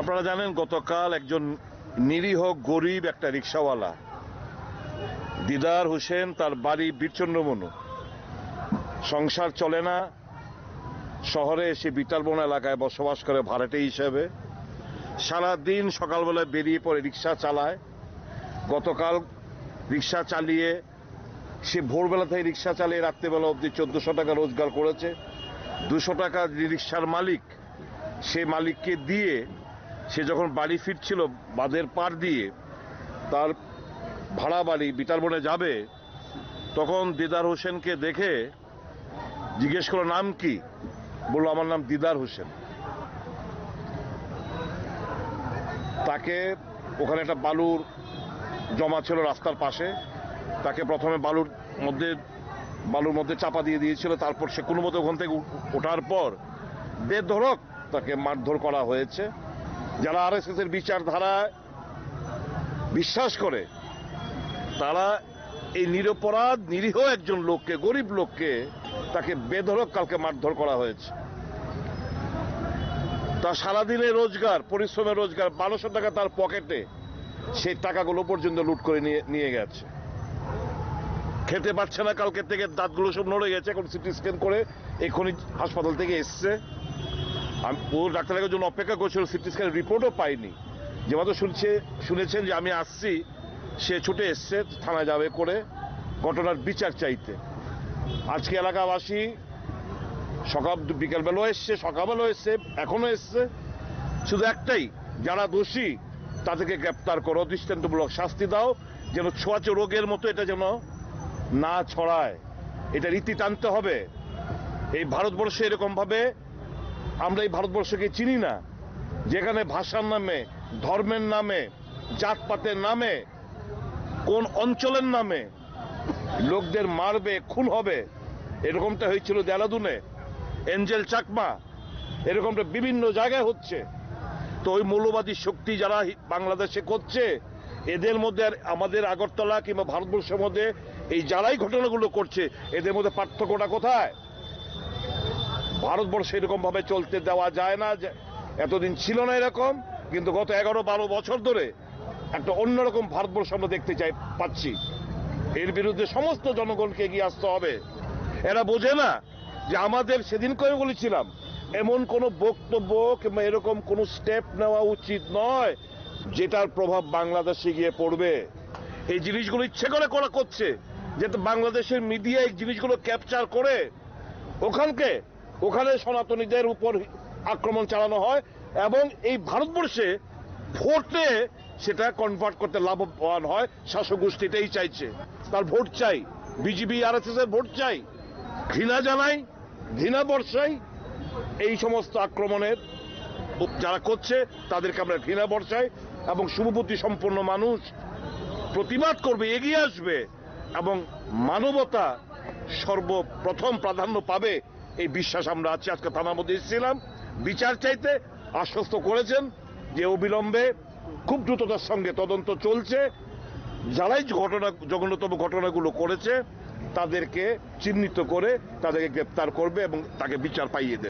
আপনারা জানেন গতকাল একজন নিরীহ গরিব একটা রিক্সাওয়ালা দিদার হোসেন, তার বাড়ি বীরচন্দ্রমনু, সংসার চলে না, শহরে এসে বিটালবন এলাকায় বসবাস করে ভাড়াটে হিসেবে। সারাদিন সকালবেলায় বেরিয়ে পড়ে রিক্সা চালায়। গতকাল রিক্সা চালিয়ে সে ভোরবেলা থেকে রিক্সা চালিয়ে রাত্রেবেলা অবধি 1400 টাকা রোজগার করেছে। 200 টাকা রিক্সার মালিক, সে মালিককে দিয়ে সে যখন বাড়ি ফিরছিল বাঁধের পার দিয়ে তার ভাড়া বাড়ি বিটালবনে যাবে, তখন দিদার হোসেনকে দেখে জিজ্ঞেস করলো নাম কি? বললো আমার নাম দিদার হোসেন। তাকে ওখানে একটা বালুর জমা ছিল রাস্তার পাশে, তাকে প্রথমে বালুর মধ্যে চাপা দিয়ে দিয়েছিল। তারপর সে কোনো মতো ওখান থেকে ওঠার পর বেধড়ক তাকে মারধর করা হয়েছে। যারা আরএসএস এর বিচারধারায় বিশ্বাস করে তারা এই নিরপরাধ নিরীহ একজন লোককে, গরিব লোককে, তাকে বেধড়ক কালকে মারধর করা হয়েছে। তার সারাদিনের রোজগার, পরিশ্রমের রোজগার 1200 টাকা তার পকেটে, সেই টাকাগুলো পর্যন্ত লুট করে নিয়ে গেছে। খেতে পারছে না, কালকে থেকে দাঁতগুলো সব নড়ে গেছে। এখন সিটি স্ক্যান করে এক্ষুনি হাসপাতাল থেকে এসছে। ও ডাক্তারের জন্য অপেক্ষা করছিল, সিটি স্ক্যান রিপোর্টও পাইনি। যে মাত্র শুনেছেন যে আমি আসছি, সে ছুটে এসছে থানায় যাবে করে ঘটনার বিচার চাইতে। আজকে এলাকাবাসী বিকেলবেলাও এসছে, সকালবেলাও এসছে, এখনো এসছে। শুধু একটাই, যারা দোষী তাদেরকে গ্রেপ্তার করো, দৃষ্টান্তমূলক শাস্তি দাও, যেন ছোঁয়াচে রোগের মতো এটা যেন না ছড়ায়। এটা রীতি টানতে হবে। এই ভারতবর্ষে এরকম ভাবে আমরা এই ভারতবর্ষকে চিনি না, যেখানে ভাষার নামে, ধর্মের নামে, জাতপাতের নামে, কোন অঞ্চলের নামে লোকদের মারবে, খুন হবে। এরকমটা হয়েছিল দেরাদুনে, এঞ্জেল চাকমা, এরকমটা বিভিন্ন জায়গায় হচ্ছে। তো ওই মৌলবাদী শক্তি যারা বাংলাদেশে করছে, এদের মধ্যে আর আমাদের আগরতলা কিংবা ভারতবর্ষের মধ্যে এই যারাই ঘটনাগুলো করছে, এদের মধ্যে পার্থক্যটা কোথায়? ভারতবর্ষে এরকম ভাবে চলতে দেওয়া যায় না। এতদিন ছিল না এরকম, কিন্তু গত 11-12 বছর ধরে একটা অন্যরকম ভারতবর্ষ আমরা দেখতে পাচ্ছি। এর বিরুদ্ধে সমস্ত জনগণকে এগিয়ে আসতে হবে। এরা বোঝে না যে আমাদের সেদিন করে বলেছিলাম, এমন কোন বক্তব্য কিংবা এরকম কোন স্টেপ নেওয়া উচিত নয় যেটার প্রভাব বাংলাদেশে গিয়ে পড়বে। এই জিনিসগুলো ইচ্ছে করে করছে, যাতে বাংলাদেশের মিডিয়া এই জিনিসগুলো ক্যাপচার করে ওখানে সনাতনীদের উপর আক্রমণ চালানো হয়, এবং এই ভারতবর্ষে ভোটে সেটা কনভার্ট করতে লাভবান হয়। শাসক গোষ্ঠীটাই চাইছে, তার ভোট চাই, বিজেপি আরএসএস এর ভোট চাই। ঘৃণা জানাই, ঘৃণা বর্ষাই। এই সমস্ত আক্রমণের যারা করছে তাদেরকে আমরা ঘৃণা বর্ষাই, এবং শুভবুদ্ধি সম্পন্ন মানুষ প্রতিবাদ করবে, এগিয়ে আসবে, এবং মানবতা সর্বপ্রথম প্রাধান্য পাবে, এই বিশ্বাস আমরা আছি। আজকে থানার মধ্যে এসেছিলাম বিচার চাইতে, আশ্বস্ত করেছেন যে অবিলম্বে খুব দ্রুততার সঙ্গে তদন্ত চলছে। যারাই জঘন্যতম ঘটনাগুলো করেছে তাদেরকে চিহ্নিত করে তাদেরকে গ্রেপ্তার করবে এবং তাকে বিচার পাইয়ে দেবে।